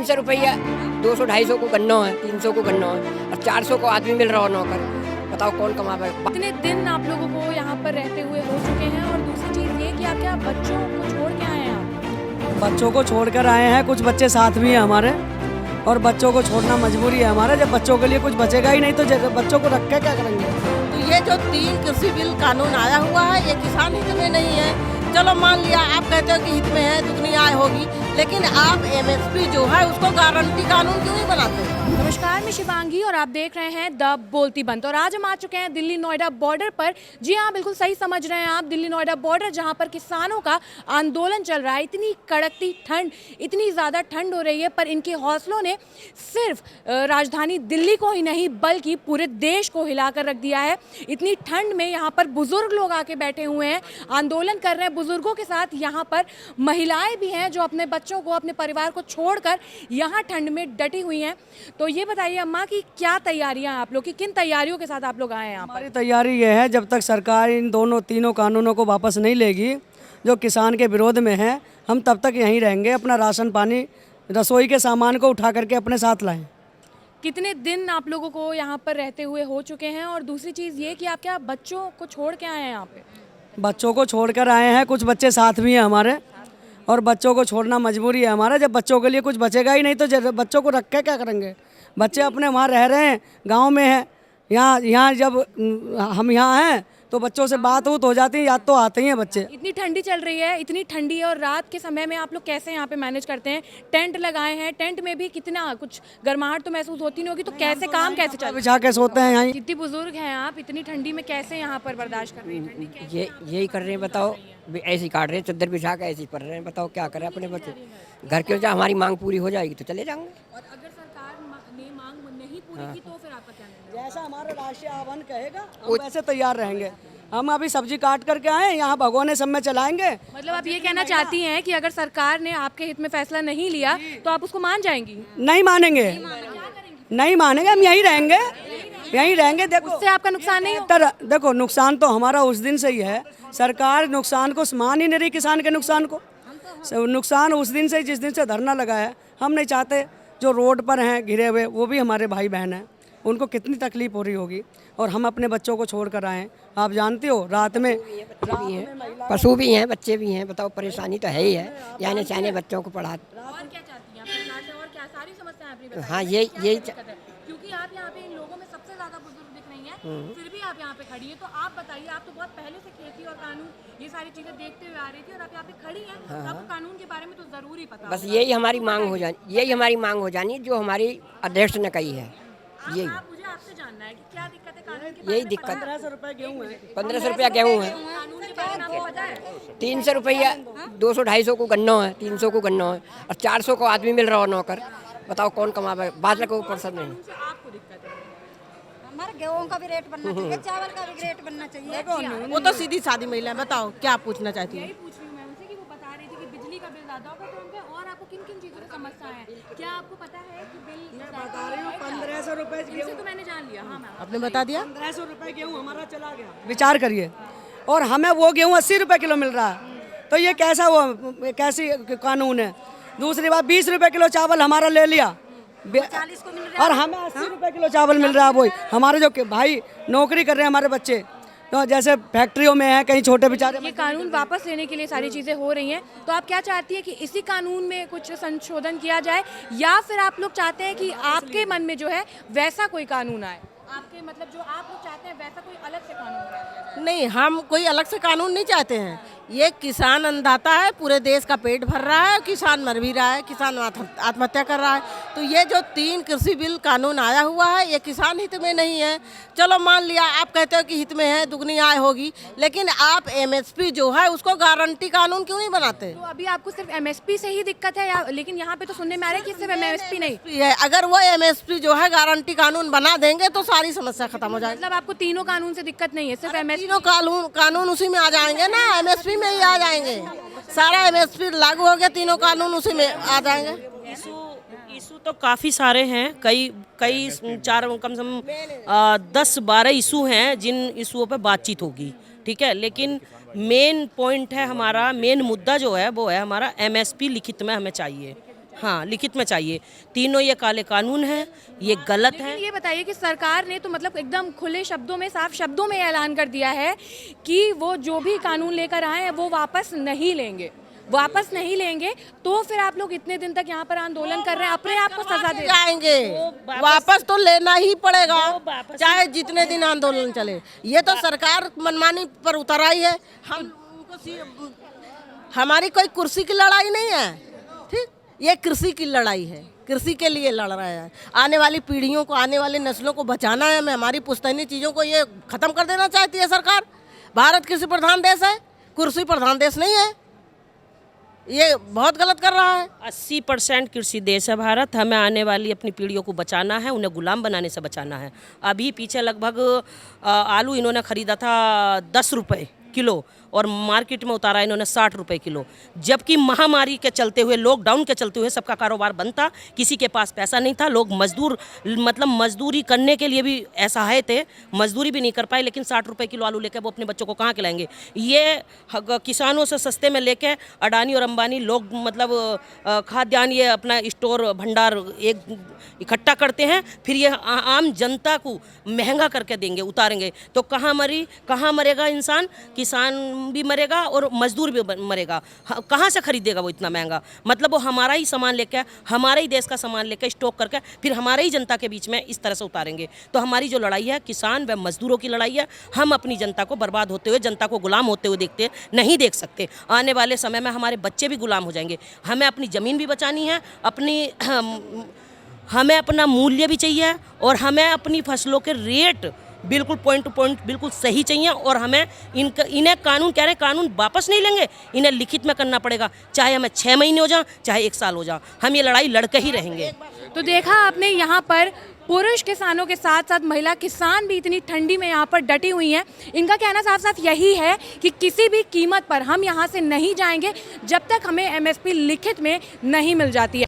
₹300 200-250 को गन्ना है, 300 को गन्ना है और 400 को आदमी मिल रहा हो नौकर। बताओ कौन कमावे। कितने दिन आप लोगों को यहाँ पर रहते हुए हो चुके हैं, और दूसरी चीज़ ये कि आप क्या बच्चों को छोड़ के आए हैं आप? बच्चों को छोड़कर आए हैं, कुछ बच्चे साथ भी हैं हमारे, और बच्चों को छोड़ना मजबूरी है हमारा। जब बच्चों के लिए कुछ बचेगा ही नहीं तो बच्चों को रख के क्या करेंगे। तो ये जो 3 कृषि बिल कानून आया हुआ है, ये किसान हित में नहीं है। चलो मान लिया आप कहते हो कि हित में है, दुगनी आय होगी, लेकिन आप एमएसपी जो है उसको गारंटी कानून क्यों नहीं बनाते? नमस्कार, मैं शिवांगी और आप देख रहे हैं द बोलती बंद। और आज हम आ चुके हैं दिल्ली नोएडा बॉर्डर पर। जी हाँ, बिल्कुल सही समझ रहे हैं आप, दिल्ली नोएडा बॉर्डर, जहाँ पर किसानों का आंदोलन चल रहा है। इतनी कड़कती ठंड, इतनी ज़्यादा ठंड हो रही है, पर इनके हौसलों ने सिर्फ राजधानी दिल्ली को ही नहीं बल्कि पूरे देश को हिलाकर रख दिया है। इतनी ठंड में यहाँ पर बुजुर्ग लोग आके बैठे हुए हैं, आंदोलन कर रहे हैं। बुजुर्गों के साथ यहाँ पर महिलाएं भी हैं जो अपने बच्चों को, अपने परिवार को छोड़कर यहाँ ठंड में डटी हुई हैं। तो ये बताइए अम्मा कि क्या तैयारियां आप लोग की, किन तैयारियों के साथ आप लोग आए हैं यहाँ पर? हमारी तैयारी ये है, जब तक सरकार इन तीनों कानूनों को वापस नहीं लेगी जो किसान के विरोध में है, हम तब तक यहीं रहेंगे। अपना राशन पानी, रसोई के सामान को उठा करके अपने साथ लाएं। कितने दिन आप लोगों को यहाँ पर रहते हुए हो चुके हैं, और दूसरी चीज़ ये कि आप क्या बच्चों को छोड़ के आए हैं यहाँ पे? बच्चों को छोड़कर आए हैं, कुछ बच्चे साथ भी हैं हमारे, और बच्चों को छोड़ना मजबूरी है हमारा। जब बच्चों के लिए कुछ बचेगा ही नहीं तो बच्चों को रख के क्या करेंगे। बच्चे अपने वहाँ रह रहे हैं, गांव में हैं। यहाँ जब हम यहाँ हैं तो बच्चों से बात हो जाती है, याद तो आते ही हैं बच्चे। इतनी ठंडी चल रही है, इतनी ठंडी, और रात के समय में आप लोग कैसे यहाँ पे मैनेज करते हैं? टेंट लगाए हैं, टेंट में भी कितना कुछ गर्माहट तो महसूस होती नहीं होगी, तो कैसे काम कैसे चल? बिछा के सोते हैं यहाँ। कितनी बुजुर्ग हैं आप, इतनी ठंडी में कैसे यहाँ पर बर्दाश्त कर रहे हैं ठंडी? कैसे यही कर रहे हैं, बताओ। ऐसे ही काट रहे हैं, चद्दर बिछा के ऐसे ही पढ़ रहे हैं। बताओ क्या करें अपने बच्चे। घर के जहाँ हमारी मांग पूरी हो जाएगी तो चले जाएंगे। और अगर सरकार ने मांग नहीं पूरी की तो फिर आपका क्या निर्णय? जैसा हमारा राष्ट्रीय आह्वान कहेगा हम वैसे तैयार रहेंगे। हम अभी सब्जी काट करके आए, यहाँ भगवाने सब में चलाएंगे। मतलब आप ये कहना चाहती हैं कि अगर सरकार ने आपके हित में फैसला नहीं लिया तो आप उसको मान जाएंगी? नहीं मानेंगे, नहीं मानेंगे, हम यहीं रहेंगे, यहीं रहेंगे। देखो उससे आपका नुकसान नहीं हो? देखो नुकसान तो हमारा उस दिन से ही है। सरकार नुकसान को मान ही नहीं रही, किसान के नुकसान को। नुकसान उस दिन से, जिस दिन से धरना लगा है। हम नहीं चाहते जो रोड पर हैं घिरे हुए, वो भी हमारे भाई बहन हैं, उनको कितनी तकलीफ हो रही होगी, और हम अपने बच्चों को छोड़ कर आए। आप जानते हो रात में पशु भी हैं, बच्चे भी हैं। बताओ परेशानी तो है ही है, यानी चाहने बच्चों को पढ़ा। और क्या चाहती हैं आप सरकार से? और क्या सारी समस्याएं आपने बताई? हाँ, यही क्योंकि आप यहाँ पे इन लोगों में सबसे ज्यादा बुजुर्ग दिख रही हैं, फिर भी आप यहाँ पे खड़ी हैं। तो आप बताइए, आप तो बहुत पहले से खेती और कानून ये सारी चीजें देखते हुए आ रही थी, और आप यहाँ पे खड़ी हैं, तो आपको कानून के बारे में तो जरूर ही पता बस यही हमारी मांग हो जानी, जो हमारी अध्यक्ष ने कही है। यही मुझे आपसे जानना है कि क्या दिक्कत है कानून के? यही दिक्कत। 1500 रुपये गेहूँ है, 1500 रुपया गेहूँ है, कानून के बारे में आपको पता है? ₹300 200-250 को गन्ना है, 300 को गन्ना है और 400 को आदमी मिल रहा हो नौकर। बताओ कौन कमावे। बादल को ऊपर नहीं। से आपको दिक्कत है? हमारे गेहूं का भी रेट बनना चाहिए, चावल का भी रेट बनना चाहिए। वो तो सीधी सादी महिला है। बताओ क्या पूछना चाहती है? यही पूछ रही हूँ मैं उनसे कि वो बता रही थी कि बिजली का बिल ज्यादा होगा, तो उनके और आपको किन किन चीजों की समस्या है? क्या आपको पता है कि बिल? मैं बता रही हूँ 1500 रुपये इनसे तो मैंने जान लिया। हाँ मैम, आपने बता दिया। 1500 रुपये गेहूँ हमारा चला गया। विचार करिए, और हमें वो गेहूँ 80 रुपये किलो मिल रहा है, तो ये कैसा कैसी कानून है? दूसरी बात, 20 रुपये किलो चावल हमारा ले लिया, 40 को मिल रहा और हमें 80 रुपये किलो चावल मिल रहा है। वही हमारे जो भाई नौकरी कर रहे हैं, हमारे बच्चे तो जैसे फैक्ट्रियों में हैं, कहीं छोटे बेचारे। ये कानून वापस लेने के लिए सारी चीज़ें हो रही हैं, तो आप क्या चाहती है कि इसी कानून में कुछ संशोधन किया जाए, या फिर आप लोग चाहते हैं कि आपके मन में जो है वैसा कोई कानून आए? आपके मतलब जो आप लोग चाहते हैं वैसा कोई अलग से कानून बना दिया जाए? नहीं, हम कोई अलग से कानून नहीं चाहते हैं। ये किसान अन्नदाता है, पूरे देश का पेट भर रहा है, किसान मर भी रहा है, किसान आत्महत्या कर रहा है। तो ये जो 3 कृषि बिल कानून आया हुआ है, ये किसान हित में नहीं है। चलो मान लिया आप कहते हो कि हित में है, दुगनी आय होगी, लेकिन आप एमएसपी जो है उसको गारंटी कानून क्यों नहीं बनाते? तो अभी आपको सिर्फ एमएसपी से ही दिक्कत है, या लेकिन यहाँ पे तो सुनने में आ रहा है कि सिर्फ एमएसपी नहीं है। अगर वो एमएसपी जो है गारंटी कानून बना देंगे तो सारी समस्या खत्म हो जाएगी। मतलब आपको तीनों कानून से दिक्कत नहीं है, सिर्फ एमएसपी? तीनों कानून उसी में आ जाएंगे ना, एमएसपी में ही आ जाएंगे। सारा एमएसपी लागू हो गया, तीनों कानून उसी में आ जाएंगे। इशू तो काफ़ी सारे हैं, कई चार कम से कम 10-12 इशू हैं जिन इशुओं पे बातचीत होगी, ठीक है। लेकिन मेन पॉइंट है हमारा, मेन मुद्दा जो है वो है हमारा एमएसपी लिखित में हमें चाहिए, हाँ, लिखित में चाहिए। तीनों ये काले कानून हैं, ये गलत है। लेकिन ये बताइए कि सरकार ने तो मतलब एकदम खुले शब्दों में, साफ शब्दों में ऐलान कर दिया है कि वो जो भी कानून लेकर आए हैं वो वापस नहीं लेंगे, वापस नहीं लेंगे। तो फिर आप लोग इतने दिन तक यहाँ पर आंदोलन कर रहे हैं, अपने आप को सजा दे जाएंगे, वापस तो लेना ही पड़ेगा, चाहे जितने दिन आंदोलन चले। ये तो सरकार मनमानी पर उतर आई है। हमारी कोई कुर्सी की लड़ाई नहीं है, ठीक, ये कृषि की लड़ाई है, कृषि के लिए लड़ रहे हैं। आने वाली पीढ़ियों को, आने वाली नस्लों को बचाना है। हमें हमारी पुश्तैनी चीज़ों को ये खत्म कर देना चाहती है सरकार। भारत कृषि प्रधान देश है, कुर्सी प्रधान देश नहीं है। ये बहुत गलत कर रहा है। 80% कृषि देश है भारत। हमें आने वाली अपनी पीढ़ियों को बचाना है, उन्हें गुलाम बनाने से बचाना है। अभी पीछे लगभग आलू इन्होंने ख़रीदा था 10 रुपये किलो और मार्केट में उतारा इन्होंने 60 रुपये किलो, जबकि महामारी के चलते हुए, लॉकडाउन के चलते हुए सबका कारोबार बंद था, किसी के पास पैसा नहीं था, लोग मजदूरी करने के लिए भी असहाय थे, मजदूरी भी नहीं कर पाए। लेकिन 60 रुपये किलो आलू लेकर वो अपने बच्चों को कहाँ खिलाएंगे? ये किसानों से सस्ते में लेके अडानी और अंबानी लोग खाद्यान्न ये अपना स्टोर भंडार एक इकट्ठा करते हैं, फिर ये आम जनता को महंगा करके देंगे, उतारेंगे। तो कहाँ मरेगा इंसान? किसान भी मरेगा और मजदूर भी मरेगा। कहाँ से खरीदेगा वो इतना महंगा? मतलब वो हमारा ही सामान लेकर, हमारे ही देश का सामान लेकर स्टॉक करके फिर हमारे ही जनता के बीच में इस तरह से उतारेंगे। तो हमारी जो लड़ाई है किसान व मजदूरों की लड़ाई है। हम अपनी जनता को बर्बाद होते हुए, जनता को गुलाम होते हुए नहीं देख सकते। आने वाले समय में हमारे बच्चे भी गुलाम हो जाएंगे। हमें अपनी ज़मीन भी बचानी है, हमें अपना मूल्य भी चाहिए और हमें अपनी फसलों के रेट बिल्कुल पॉइंट टू पॉइंट बिल्कुल सही चाहिए। और हमें इन्हें कानून कह रहे हैं, कानून वापस नहीं लेंगे, इन्हें लिखित में करना पड़ेगा, चाहे हमें 6 महीने हो जाए, चाहे 1 साल हो जाए, हम ये लड़ाई लड़के ही रहेंगे। तो देखा आपने यहाँ पर पुरुष किसानों के साथ साथ महिला किसान भी इतनी ठंडी में यहाँ पर डटी हुई हैं। इनका कहना साफ साफ यही है कि किसी भी कीमत पर हम यहाँ से नहीं जाएंगे जब तक हमें MSP लिखित में नहीं मिल जाती है।